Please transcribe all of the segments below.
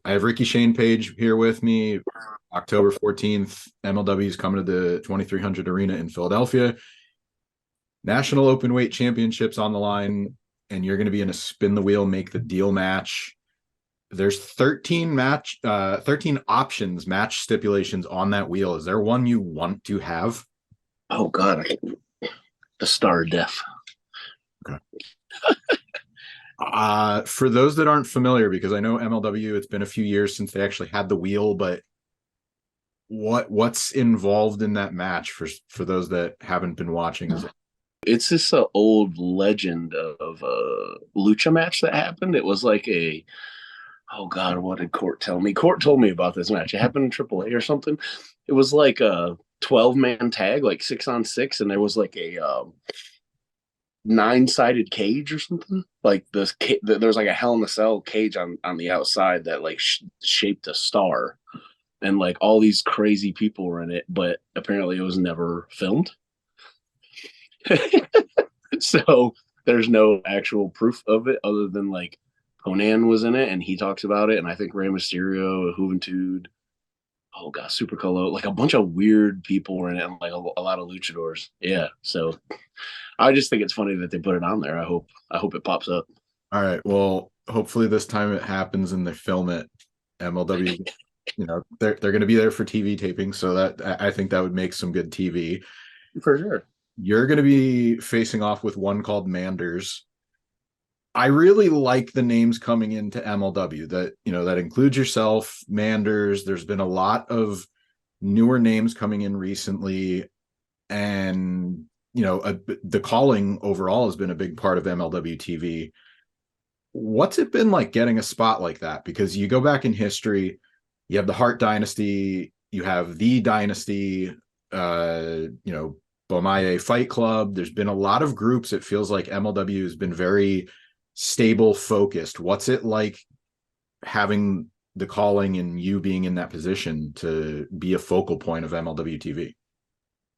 I have Rickey Shane Page here with me. October 14th, MLW is coming to the 2300 Arena in Philadelphia. National Open Weight Championships on the line, and you're going to be in a spin the wheel, make the deal match. There's 13 options, match stipulations on that wheel. Is there one you want to have? Oh God, the star of death. Okay. For those that aren't familiar, because I know MLW, it's been a few years since they actually had the wheel, but what's involved in that match for those that haven't been watching? Is it It's this old legend of a lucha match that happened. It was like oh God, what did Court tell me? Court told me about this match. It happened in AAA or something. It was like a 12-man tag, like 6-on-6, and there was like a 9-sided cage or something. Like there was like a Hell in a Cell cage on the outside that like shaped a star, and like all these crazy people were in it, but apparently it was never filmed. So there's no actual proof of it other than like Conan was in it and he talks about it, and I think Rey Mysterio, Juventud, oh god, Super Colo, like a bunch of weird people were in it, and like a lot of luchadors. Yeah, so I just think it's funny that they put it on there. I hope it pops up. all right? Well, hopefully this time it happens and they film it. MLW, they're going to be there for TV taping, so that I think that would make some good TV. For sure. You're going to be facing off with one called Manders. I really like the names coming into MLW. That includes yourself, Manders. There's been a lot of newer names coming in recently, and the calling overall has been a big part of MLW TV. What's it been like getting a spot like that? Because you go back in history, you have the Hart Dynasty, you have the Dynasty, Bomaye Fight Club. There's been a lot of groups. It feels like MLW has been very stable, focused. What's it like having the calling and you being in that position to be a focal point of MLW TV?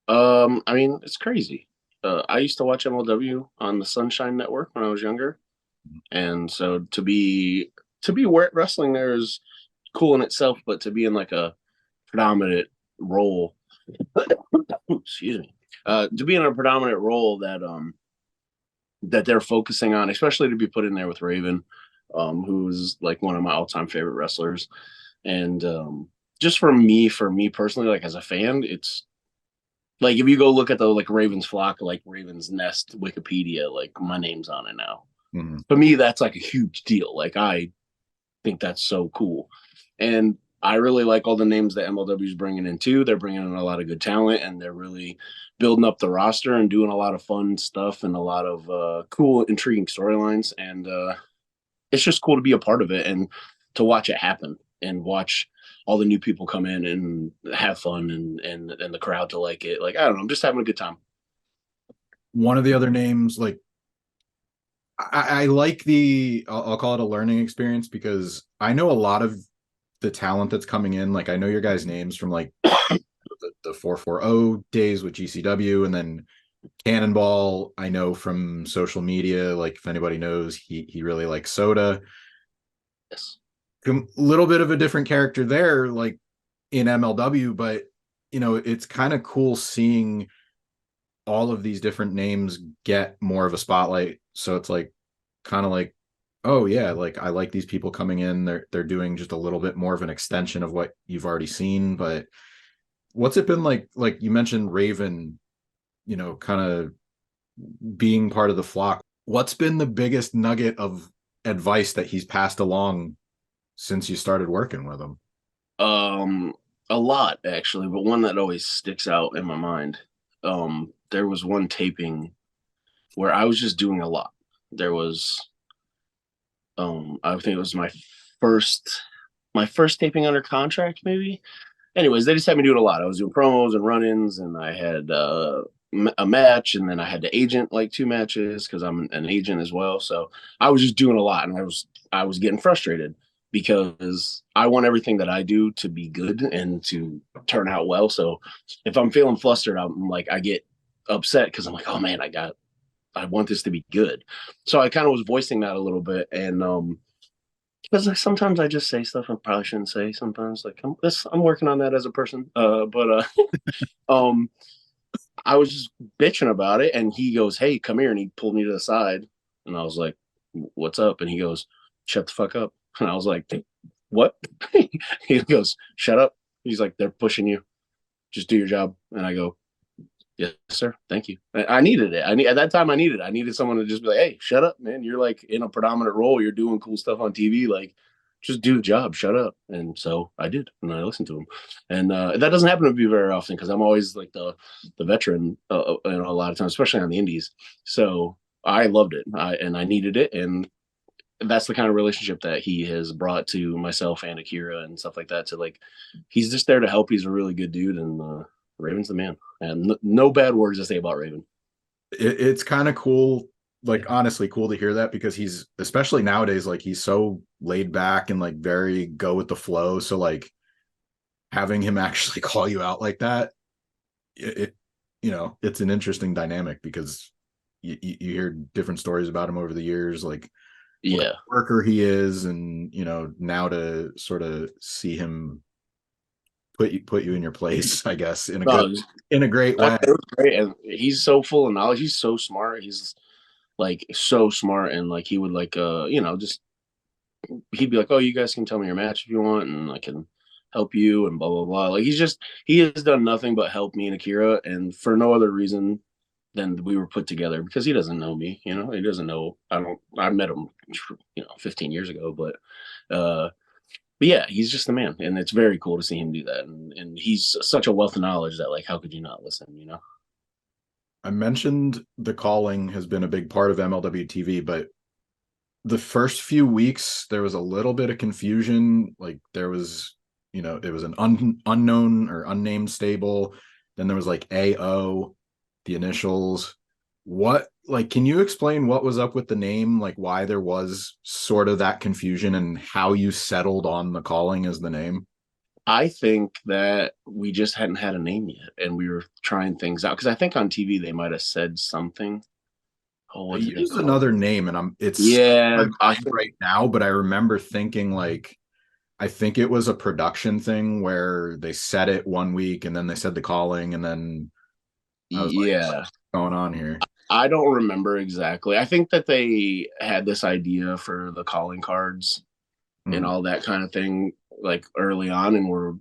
I mean, it's crazy. I used to watch MLW on the Sunshine Network when I was younger, and so to be wrestling there is cool in itself, but to be in like a predominant role, excuse me, to be in a predominant role that they're focusing on, especially to be put in there with Raven, who's like one of my all-time favorite wrestlers, and just for me personally, like as a fan, it's like if you go look at the like Raven's Flock, like Raven's Nest Wikipedia, like my name's on it now. Mm-hmm. For me, that's like a huge deal. Like I think that's so cool, and I really like all the names that MLW is bringing in too. They're bringing in a lot of good talent, and they're really building up the roster and doing a lot of fun stuff and a lot of cool, intriguing storylines. And it's just cool to be a part of it and to watch it happen and watch all the new people come in and have fun and the crowd to like it. Like I don't know, I'm just having a good time. One of the other names, like I like I'll call it a learning experience, because I know a lot of the talent that's coming in. Like I know your guys' names from like the 440 days with GCW, and then Cannonball I know from social media. Like if anybody knows, he really likes Soda. Yes. A little bit of a different character there, like in MLW, but it's kind of cool seeing all of these different names get more of a spotlight. So it's like kind of like, oh yeah, like I like these people coming in. They're doing just a little bit more of an extension of what you've already seen. But what's it been like? Like you mentioned Raven, kind of being part of the flock. What's been the biggest nugget of advice that he's passed along since you started working with him? Um, a lot actually, but one that always sticks out in my mind. There was one taping where I was just doing a lot. There was, I think it was my first taping under contract, maybe. Anyways, they just had me doing a lot. I was doing promos and run-ins, and I had a match, and then I had to agent like 2 matches because I'm an agent as well. So I was just doing a lot, and I was getting frustrated because I want everything that I do to be good and to turn out well. So if I'm feeling flustered, I'm like I get upset because I'm like, oh man, I want this to be good. So I kind of was voicing that a little bit, and because sometimes I just say stuff I probably shouldn't say. Sometimes, like I'm working on that as a person. But um, I was just bitching about it, and he goes, "Hey, come here," and he pulled me to the side, and I was like, "What's up?" And he goes, "Shut the fuck up," and I was like, "What?" He goes, "Shut up." He's like, "They're pushing you. Just do your job," and I go, "Yes, sir. Thank you." I needed it. At that time. I needed someone to just be like, "Hey, shut up, man. You're like in a predominant role. You're doing cool stuff on TV. Like, just do the job. Shut up." And so I did, and I listened to him. And that doesn't happen to me very often because I'm always like the veteran, a lot of times, especially on the indies. So I loved it, and I needed it, and that's the kind of relationship that he has brought to myself and Akira and stuff like that. To like, he's just there to help. He's a really good dude, and Raven's the man. And no bad words to say about Raven. It's kind of cool, like honestly cool to hear that, because he's, especially nowadays, like he's so laid back and like very go with the flow. So like having him actually call you out like that, it you know, it's an interesting dynamic because you hear different stories about him over the years, like what Yeah. worker he is, and you know, now to sort of see him put you in your place, I guess, in a good, No, in a great way. it was great. And he's so full of knowledge. He's so smart. He's like so smart. And like, he would like, just, he'd be like, "Oh, you guys can tell me your match if you want, and I can help you," and blah, blah, blah. Like, he has done nothing but help me and Akira. And for no other reason than we were put together, because he doesn't know me, he doesn't know, I met him, 15 years ago, uh, but yeah, he's just the man, and it's very cool to see him do that. And he's such a wealth of knowledge that, like, how could you not listen? I mentioned the calling has been a big part of MLW TV, but the first few weeks there was a little bit of confusion. Like there was, you know, it was an unknown or unnamed stable. Then there was like AO, the initials. What, like, can you explain what was up with the name? Like why there was sort of that confusion and how you settled on the calling as the name? I think that we just hadn't had a name yet, and we were trying things out, because I think on TV they might have said something. Oh, I what did they used call it? another name and it's Yeah, my I mind think. right now, but I remember thinking like, I think it was a production thing where they said it one week and then they said the calling, and then I was like, Yeah, what's going on here? I don't remember exactly. I think that they had this idea for the calling cards and Hmm. all that kind of thing, like early on, and were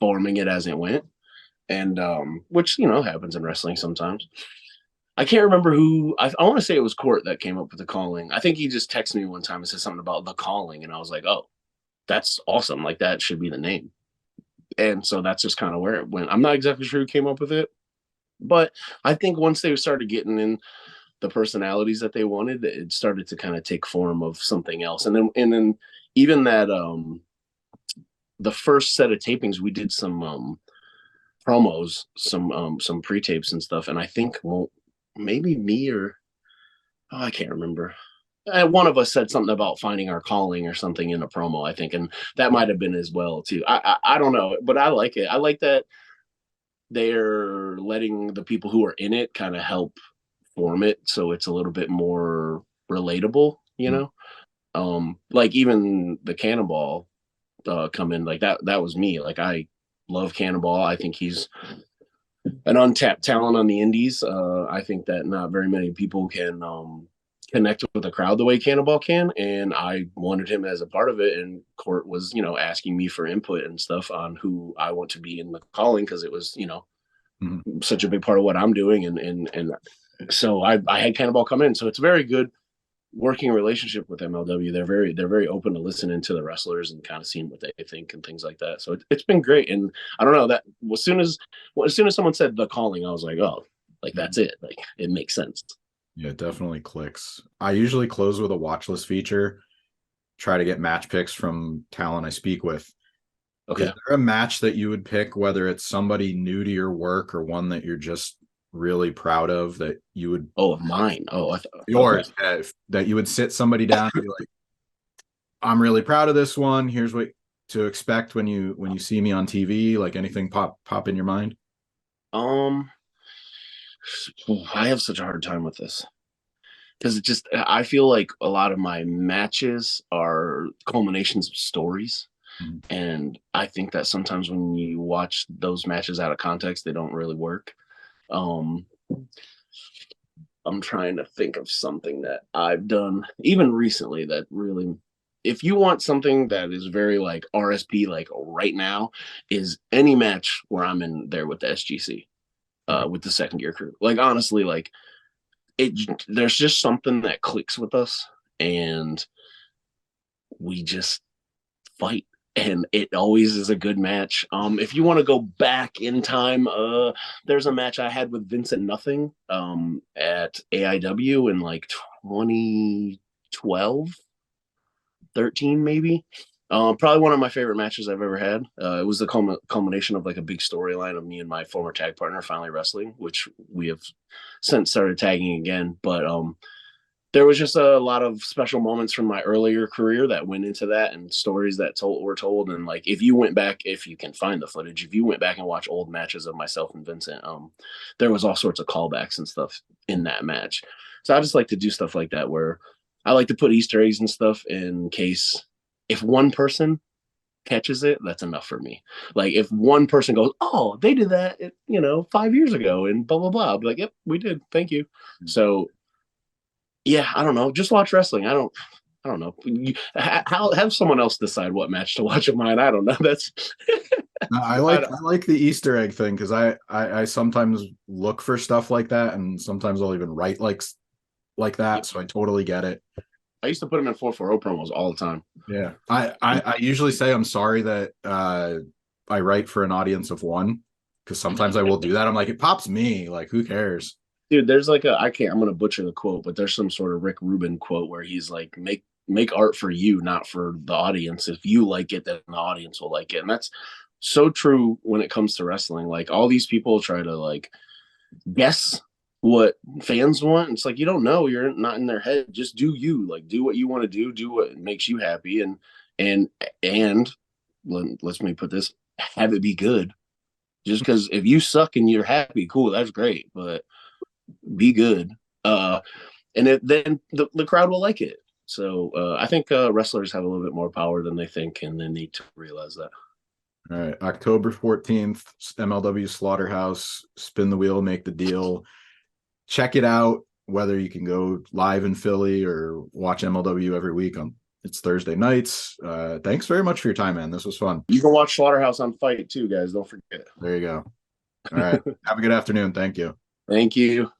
forming it as it went. And which happens in wrestling sometimes. I can't remember who. I want to say it was Court that came up with the calling. I think he just texted me one time and said something about the calling, and I was like, "Oh, that's awesome! Like, that should be the name." And so that's just kind of where it went. I'm not exactly sure who came up with it, but I think once they started getting in the personalities that they wanted, it started to kind of take form of something else. And then even that the first set of tapings, we did some promos, some pre-tapes and stuff. And I think, well, maybe me or, oh, I can't remember. One of us said something about finding our calling or something in a promo, I think, and that might have been as well too. I don't know, but I like it. I like that they're letting the people who are in it kind of help form it, so it's a little bit more relatable. Like even the Cannonball come in, like that was me. Like, I love Cannonball. I think he's an untapped talent on the indies. I think that not very many people can connect with the crowd the way Cannonball can, and I wanted him as a part of it. And Court was, asking me for input and stuff on who I want to be in the calling, because it was, Hmm. such a big part of what I'm doing, and so I had Cannonball come in. So it's a very good working relationship with MLW. They're very open to listening to the wrestlers and kind of seeing what they think and things like that. So it's been great. And I don't know that as soon as someone said the calling, I was like, oh, like that's it. Like, it makes sense. Yeah, it definitely clicks. I usually close with a watch list feature, try to get match picks from talent I speak with. Is Okay. there a match that you would pick, whether it's somebody new to your work or one that you're just really proud of, that you would, Oh, of mine. Oh, okay. yours, that you would sit somebody down and be like, I'm really proud of this one. Here's what to expect when you see me on TV. Like anything pop in your mind? Um, I have such a hard time with this. because it just I feel like a lot of my matches are culminations of stories. Mhm. And I think that sometimes when you watch those matches out of context, they don't really work. Um, I'm trying to think of something that I've done even recently that really, if you want something that is very like RSP, like right now, is any match where I'm in there with the SGC, Right. with the second gear crew. Like honestly, like it, there's just something that clicks with us, and we just fight, and it always is a good match. If you want to go back in time, there's a match I had with Vincent Nothing at AIW in like 2012, 13 maybe. Probably one of my favorite matches I've ever had. It was the culmination of like a big storyline of me and my former tag partner finally wrestling, which we have since started tagging again. But there was just a lot of special moments from my earlier career that went into that, and stories that were told. And like, if you went back, if you can find the footage, if you went back and watch old matches of myself and Vincent, there was all sorts of callbacks and stuff in that match. So I just like to do stuff like that, where I like to put Easter eggs and stuff in case if one person catches it, that's enough for me. Like if one person goes, "Oh, they did that, 5 years ago," and blah blah blah, I'll be like, "Yep, we did. Thank you." So yeah, I don't know. Just watch wrestling. I don't know. Have someone else decide what match to watch of mine. I don't know. That's No, I I, like I like the Easter egg thing because I sometimes look for stuff like that, and sometimes I'll even write like that. So I totally get it. I used to put them in 440 promos all the time. Yeah. I usually say I'm sorry that I write for an audience of one because sometimes I will do that. I'm like, it pops me. Like, who cares? Dude, there's like I'm gonna butcher the quote, but there's some sort of Rick Rubin quote where he's like, make art for you, not for the audience. If you like it, then the audience will like it. And that's so true when it comes to wrestling. Like all these people try to like guess what fans want. It's like you don't know. You're not in their head. Just do you. Like do what you want to do. Do what makes you happy. And and let's me put this. Have it be good. Just because if you suck and you're happy, cool, that's great. But be good. And then the crowd will like it. So I think wrestlers have a little bit more power than they think, and they need to realize that. All right. October 14th, MLW Slaughterhouse, spin the wheel, make the deal. Check it out, whether you can go live in Philly or watch MLW every week on it's Thursday nights. Thanks very much for your time, man. This was fun. You can watch Slaughterhouse on Fight too, guys. Don't forget. There you go. All right. Have a good afternoon. Thank you. Thank you.